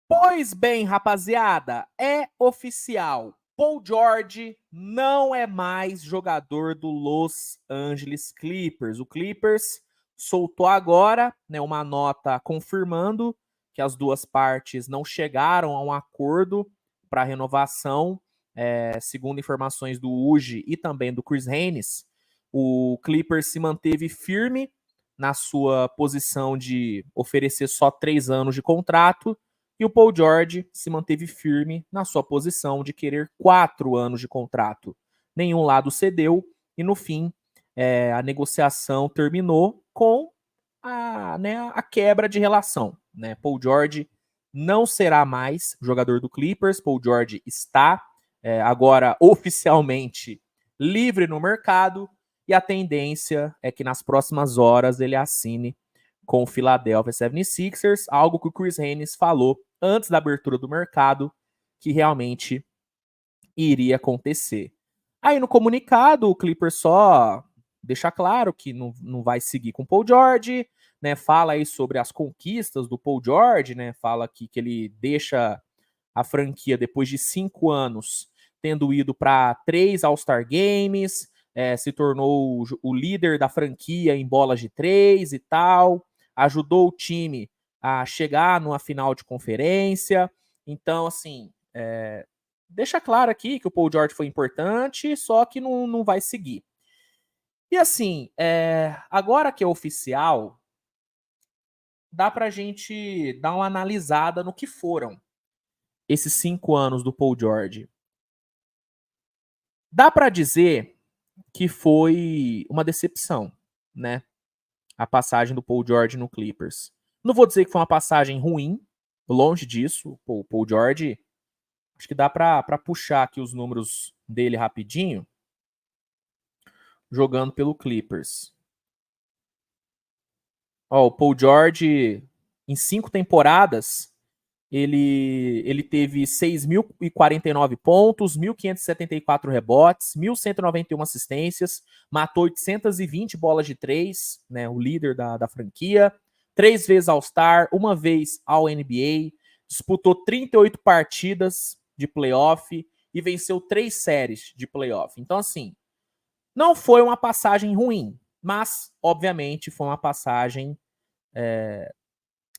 Pois bem, rapaziada, é oficial. Paul George não é mais jogador do Los Angeles Clippers. O Clippers soltou agora, né, uma nota confirmando que as duas partes não chegaram a um acordo para renovação. Segundo informações do Uji e também do Chris Haynes, o Clippers se manteve firme na sua posição de oferecer só 3 anos de contrato, e o Paul George se manteve firme na sua posição de querer 4 anos de contrato. Nenhum lado cedeu e, no fim, a negociação terminou com a quebra de relação. Né? Paul George não será mais jogador do Clippers. Paul George está agora oficialmente livre no mercado e a tendência é que nas próximas horas ele assine com o Philadelphia 76ers, algo que o Chris Haynes falou antes da abertura do mercado que realmente iria acontecer. Aí no comunicado, o Clippers só deixa claro que não vai seguir com o Paul George, né? Fala aí sobre as conquistas do Paul George, né? Fala aqui que ele deixa a franquia depois de 5 anos, tendo ido para 3 All-Star Games, se tornou o líder da franquia em bolas de 3 e tal, ajudou o time a chegar numa final de conferência. Então, assim, deixa claro aqui que o Paul George foi importante, só que não vai seguir. E assim, agora que é oficial, dá pra gente dar uma analisada no que foram esses 5 anos do Paul George. Dá pra dizer que foi uma decepção, né? A passagem do Paul George no Clippers. Não vou dizer que foi uma passagem ruim, longe disso. O Paul George, acho que dá pra puxar aqui os números dele rapidinho, jogando pelo Clippers. Ó, o Paul George, em 5 temporadas, ele teve 6.049 pontos, 1.574 rebotes, 1.191 assistências, matou 820 bolas de 3, né, o líder da franquia, 3 vezes All-Star, 1 vez All-NBA, disputou 38 partidas de playoff e venceu 3 séries de playoff. Então, assim, não foi uma passagem ruim, mas, obviamente, foi uma passagem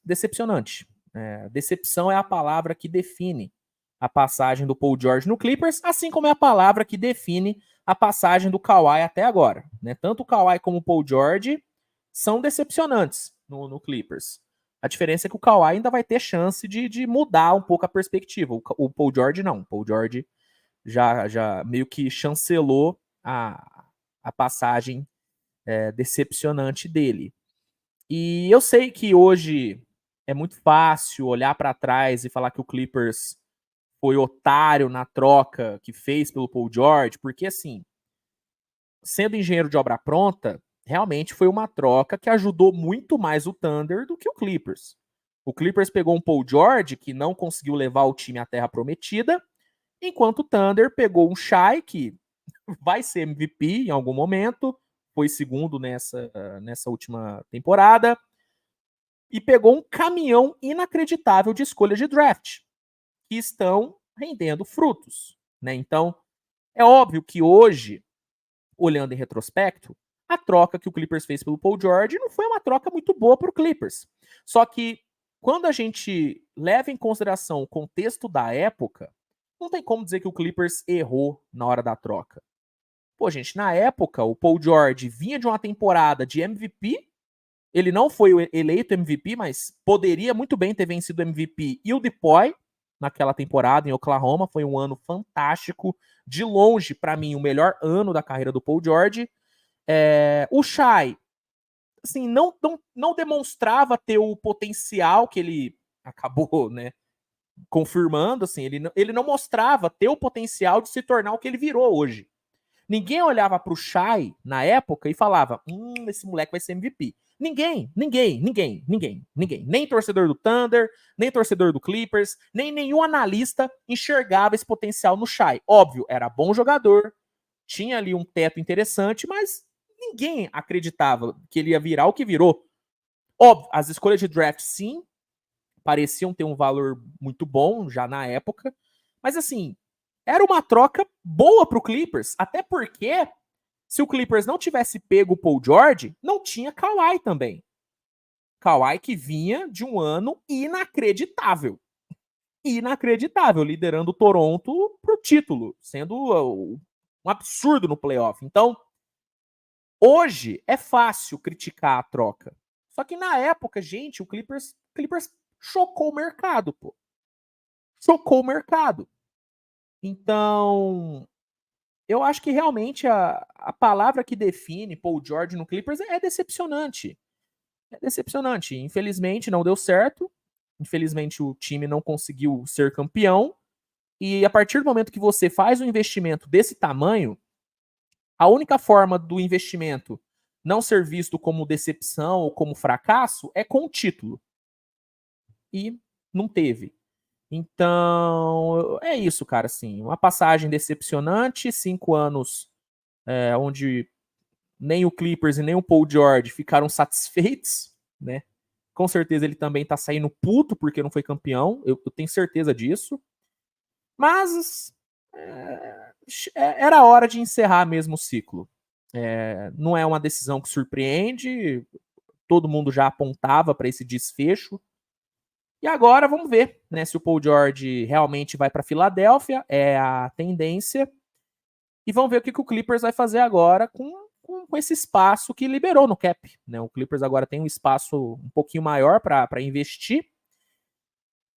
decepcionante. Decepção é a palavra que define a passagem do Paul George no Clippers, assim como é a palavra que define a passagem do Kawhi até agora. Né? Tanto o Kawhi como o Paul George são decepcionantes no Clippers. A diferença é que o Kawhi ainda vai ter chance de mudar um pouco a perspectiva. O Paul George não. O Paul George já meio que chancelou a passagem decepcionante dele. E eu sei que hoje é muito fácil olhar para trás e falar que o Clippers foi otário na troca que fez pelo Paul George, porque assim, sendo engenheiro de obra pronta, realmente foi uma troca que ajudou muito mais o Thunder do que o Clippers. O Clippers pegou um Paul George que não conseguiu levar o time à terra prometida, enquanto o Thunder pegou um Shai que vai ser MVP em algum momento, foi segundo nessa última temporada, e pegou um caminhão inacreditável de escolhas de draft, que estão rendendo frutos. Né? Então, é óbvio que hoje, olhando em retrospecto, a troca que o Clippers fez pelo Paul George não foi uma troca muito boa para o Clippers. Só que, quando a gente leva em consideração o contexto da época, não tem como dizer que o Clippers errou na hora da troca. Pô, gente, na época, o Paul George vinha de uma temporada de MVP. Ele não foi eleito MVP, mas poderia muito bem ter vencido o MVP e o DePoy naquela temporada em Oklahoma. Foi um ano fantástico. De longe, para mim, o melhor ano da carreira do Paul George. O Shai, assim, não demonstrava ter o potencial que ele acabou, né, confirmando. Assim, ele não mostrava ter o potencial de se tornar o que ele virou hoje. Ninguém olhava pro Shai na época e falava: esse moleque vai ser MVP. Ninguém. Nem torcedor do Thunder, nem torcedor do Clippers, nem nenhum analista enxergava esse potencial no Shai. Óbvio, era bom jogador, tinha ali um teto interessante, mas ninguém acreditava que ele ia virar o que virou. Óbvio, as escolhas de draft, sim, pareciam ter um valor muito bom já na época. Mas assim, era uma troca boa pro Clippers, até porque se o Clippers não tivesse pego o Paul George, não tinha Kawhi também. Kawhi que vinha de um ano inacreditável. Inacreditável, liderando o Toronto pro título, sendo um absurdo no playoff. Então, hoje é fácil criticar a troca. Só que na época, gente, o Clippers chocou o mercado, pô. Chocou o mercado. Então, eu acho que realmente a palavra que define Paul George no Clippers é decepcionante. É decepcionante. Infelizmente não deu certo. Infelizmente o time não conseguiu ser campeão. E a partir do momento que você faz um investimento desse tamanho, a única forma do investimento não ser visto como decepção ou como fracasso é com o título. E não teve. Então, é isso, cara. Assim, uma passagem decepcionante, 5 anos onde nem o Clippers e nem o Paul George ficaram satisfeitos, né? Com certeza ele também tá saindo puto porque não foi campeão, eu tenho certeza disso. Mas era hora de encerrar mesmo o ciclo. Não é uma decisão que surpreende, todo mundo já apontava para esse desfecho. E agora vamos ver, né, se o Paul George realmente vai para Filadélfia, é a tendência. E vamos ver o que o Clippers vai fazer agora com esse espaço que liberou no cap. Né? O Clippers agora tem um espaço um pouquinho maior para investir.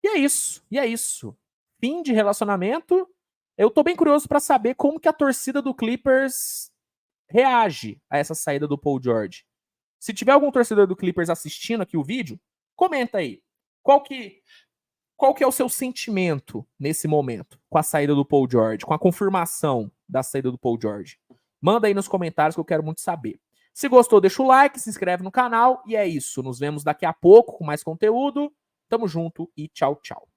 E é isso. E é isso. Fim de relacionamento. Eu tô bem curioso para saber como que a torcida do Clippers reage a essa saída do Paul George. Se tiver algum torcedor do Clippers assistindo aqui o vídeo, comenta aí. Qual que é o seu sentimento nesse momento com a saída do Paul George, com a confirmação da saída do Paul George? Manda aí nos comentários que eu quero muito saber. Se gostou, deixa o like, se inscreve no canal e é isso. Nos vemos daqui a pouco com mais conteúdo. Tamo junto e tchau, tchau.